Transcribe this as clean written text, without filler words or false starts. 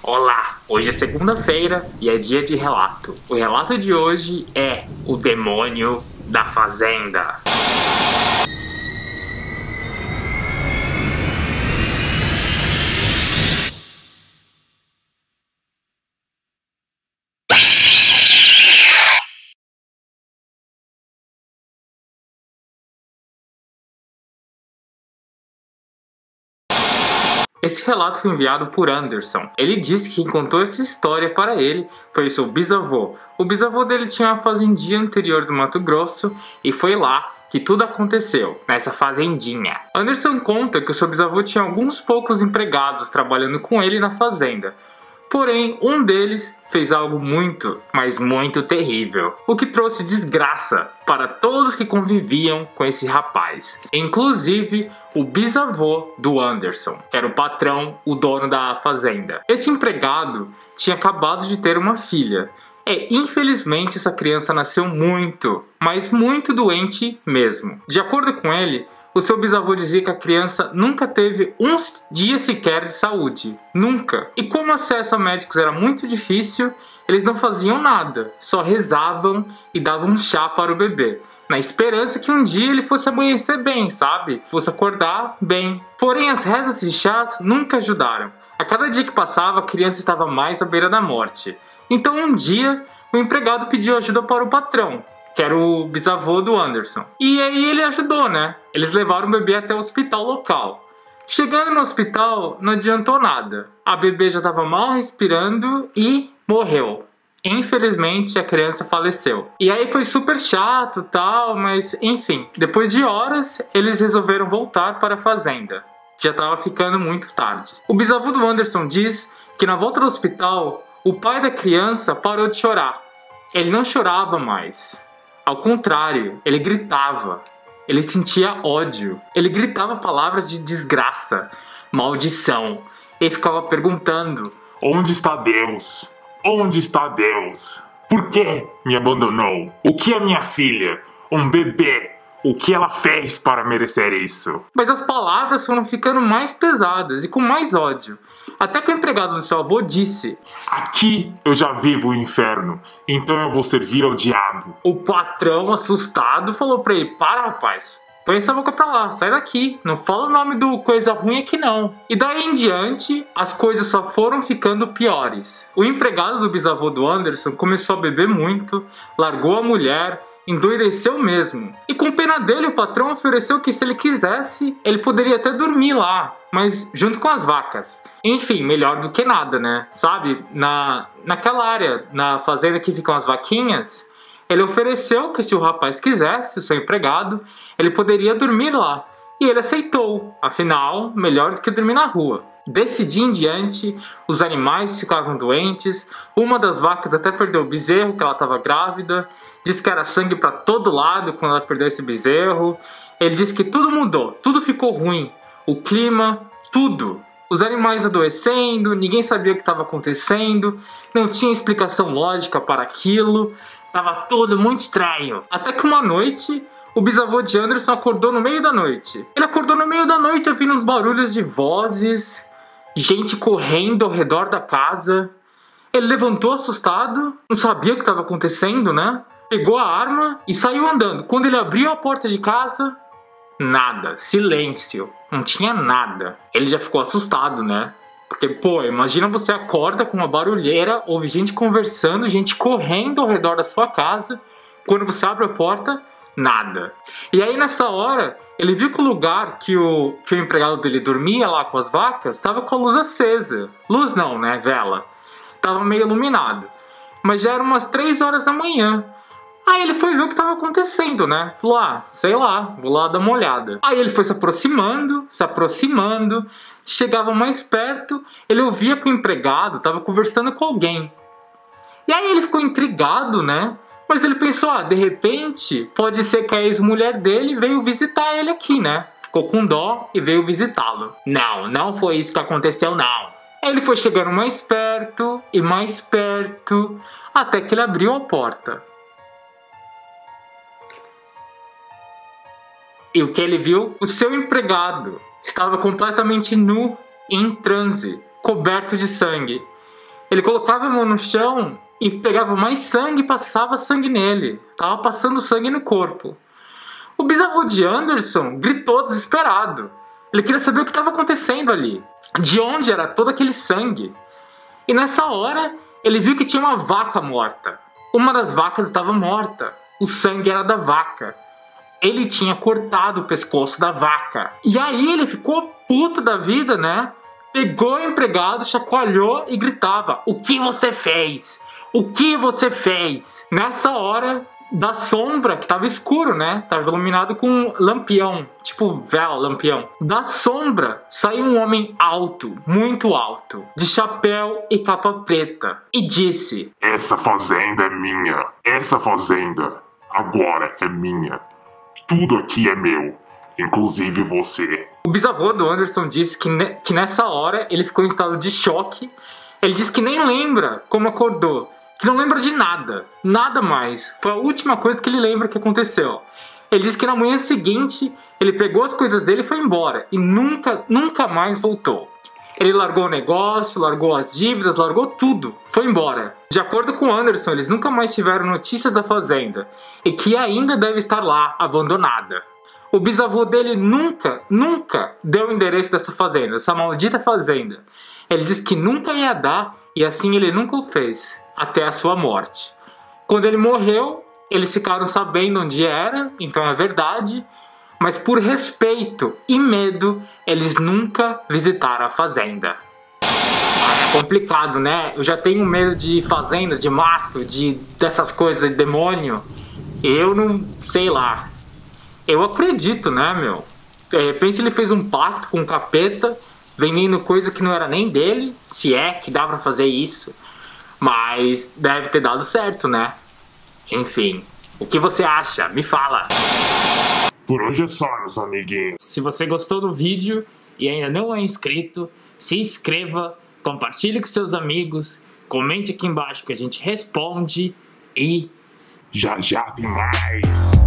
Olá, hoje é segunda-feira e é dia de relato. O relato de hoje é o demônio da fazenda. Esse relato foi enviado por Anderson. Ele disse que quem contou essa história para ele foi o seu bisavô. O bisavô dele tinha uma fazendinha no interior do Mato Grosso e foi lá que tudo aconteceu, nessa fazendinha. Anderson conta que o seu bisavô tinha alguns poucos empregados trabalhando com ele na fazenda. Porém, um deles fez algo muito, mas muito terrível, o que trouxe desgraça para todos que conviviam com esse rapaz, inclusive o bisavô do Anderson, que era o patrão, o dono da fazenda. Esse empregado tinha acabado de ter uma filha. Infelizmente essa criança nasceu muito, mas muito doente mesmo. De acordo com ele, o seu bisavô dizia que a criança nunca teve um dia sequer de saúde. Nunca. E como o acesso a médicos era muito difícil, eles não faziam nada. Só rezavam e davam um chá para o bebê, na esperança que um dia ele fosse amanhecer bem, sabe? Fosse acordar bem. Porém, as rezas e chás nunca ajudaram. A cada dia que passava, a criança estava mais à beira da morte. Então um dia, o empregado pediu ajuda para o patrão, que era o bisavô do Anderson. E aí ele ajudou, né? Eles levaram o bebê até o hospital local. Chegando no hospital, não adiantou nada. A bebê já estava mal respirando e morreu. Infelizmente, a criança faleceu. E aí foi super chato e tal, mas enfim. Depois de horas, eles resolveram voltar para a fazenda. Já estava ficando muito tarde. O bisavô do Anderson diz que na volta do hospital, o pai da criança parou de chorar. Ele não chorava mais. Ao contrário, ele gritava. Ele sentia ódio. Ele gritava palavras de desgraça, maldição. Ele ficava perguntando: onde está Deus? Onde está Deus? Por que me abandonou? O que é minha filha? Um bebê. O que ela fez para merecer isso? Mas as palavras foram ficando mais pesadas e com mais ódio. Até que o empregado do seu avô disse: aqui eu já vivo o inferno, então eu vou servir ao diabo. O patrão, assustado, falou pra ele: para, rapaz, põe essa boca pra lá, sai daqui, não fala o nome do coisa ruim aqui não. E daí em diante, as coisas só foram ficando piores. O empregado do bisavô do Anderson começou a beber muito, largou a mulher, endoideceu mesmo. E com pena dele, o patrão ofereceu que se ele quisesse, ele poderia até dormir lá, mas junto com as vacas. Enfim, melhor do que nada, né? Sabe, naquela área, na fazenda que ficam as vaquinhas, ele ofereceu que se o rapaz quisesse, o seu empregado, ele poderia dormir lá. E ele aceitou, afinal, melhor do que dormir na rua. Desse dia em diante, os animais ficavam doentes, uma das vacas até perdeu o bezerro, que ela estava grávida, disse que era sangue para todo lado quando ela perdeu esse bezerro. Ele disse que tudo mudou, tudo ficou ruim, o clima, tudo. Os animais adoecendo, ninguém sabia o que estava acontecendo, não tinha explicação lógica para aquilo, estava tudo muito estranho. Até que uma noite, o bisavô de Anderson acordou no meio da noite. Ele acordou no meio da noite ouvindo uns barulhos de vozes, gente correndo ao redor da casa. Ele levantou assustado, não sabia o que estava acontecendo, né? Pegou a arma e saiu andando. Quando ele abriu a porta de casa, nada, silêncio, não tinha nada. Ele já ficou assustado, né? Porque, pô, imagina você acorda com uma barulheira, ouve gente conversando, gente correndo ao redor da sua casa. Quando você abre a porta, nada. E aí nessa hora, ele viu que o lugar que o empregado dele dormia lá com as vacas estava com a luz acesa. Luz não, né? Vela. Tava meio iluminado. Mas já eram umas 3 horas da manhã. Aí ele foi ver o que estava acontecendo, né? Falou, sei lá, vou lá dar uma olhada. Aí ele foi se aproximando, chegava mais perto, ele ouvia que o empregado estava conversando com alguém. E aí ele ficou intrigado, né? Mas ele pensou, de repente, pode ser que a ex-mulher dele veio visitar ele aqui, né? Ficou com dó e veio visitá-lo. Não, não foi isso que aconteceu, não. Aí ele foi chegando mais perto e mais perto, até que ele abriu a porta. E o que ele viu? O seu empregado estava completamente nu, em transe, coberto de sangue. Ele colocava a mão no chão e pegava mais sangue e passava sangue nele. Tava passando sangue no corpo. O bisavô de Anderson gritou desesperado. Ele queria saber o que estava acontecendo ali. De onde era todo aquele sangue? E nessa hora, ele viu que tinha uma vaca morta. Uma das vacas estava morta. O sangue era da vaca. Ele tinha cortado o pescoço da vaca. E aí ele ficou puto da vida, né? Pegou o empregado, chacoalhou e gritava: "O que você fez? O que você fez?" Nessa hora, da sombra, que tava escuro, né? Tava iluminado com um lampião, tipo vela, lampião. Da sombra saiu um homem alto, muito alto, de chapéu e capa preta, e disse: "Essa fazenda é minha. Essa fazenda agora é minha. Tudo aqui é meu, inclusive você." O bisavô do Anderson disse que nessa hora ele ficou em estado de choque. Ele disse que nem lembra como acordou, que não lembra de nada, nada mais. Foi a última coisa que ele lembra que aconteceu. Ele disse que na manhã seguinte ele pegou as coisas dele e foi embora, e nunca mais voltou. Ele largou o negócio, largou as dívidas, largou tudo, foi embora. De acordo com Anderson, eles nunca mais tiveram notícias da fazenda, e que ainda deve estar lá, abandonada. O bisavô dele nunca deu o endereço dessa fazenda, dessa maldita fazenda. Ele disse que nunca ia dar, e assim ele nunca o fez, até a sua morte. Quando ele morreu, eles ficaram sabendo onde era, então é verdade, mas por respeito e medo, eles nunca visitaram a fazenda. É complicado, né? Eu já tenho medo de fazenda, de mato, dessas coisas, de demônio. Eu não sei lá. Eu acredito, né, meu? De repente ele fez um pacto com o capeta, vendendo coisa que não era nem dele, se é que dá pra fazer isso. Mas deve ter dado certo, né? Enfim, o que você acha? Me fala! Por hoje é só, meus amiguinhos. Se você gostou do vídeo e ainda não é inscrito, se inscreva, compartilhe com seus amigos, comente aqui embaixo que a gente responde e... Já tem mais!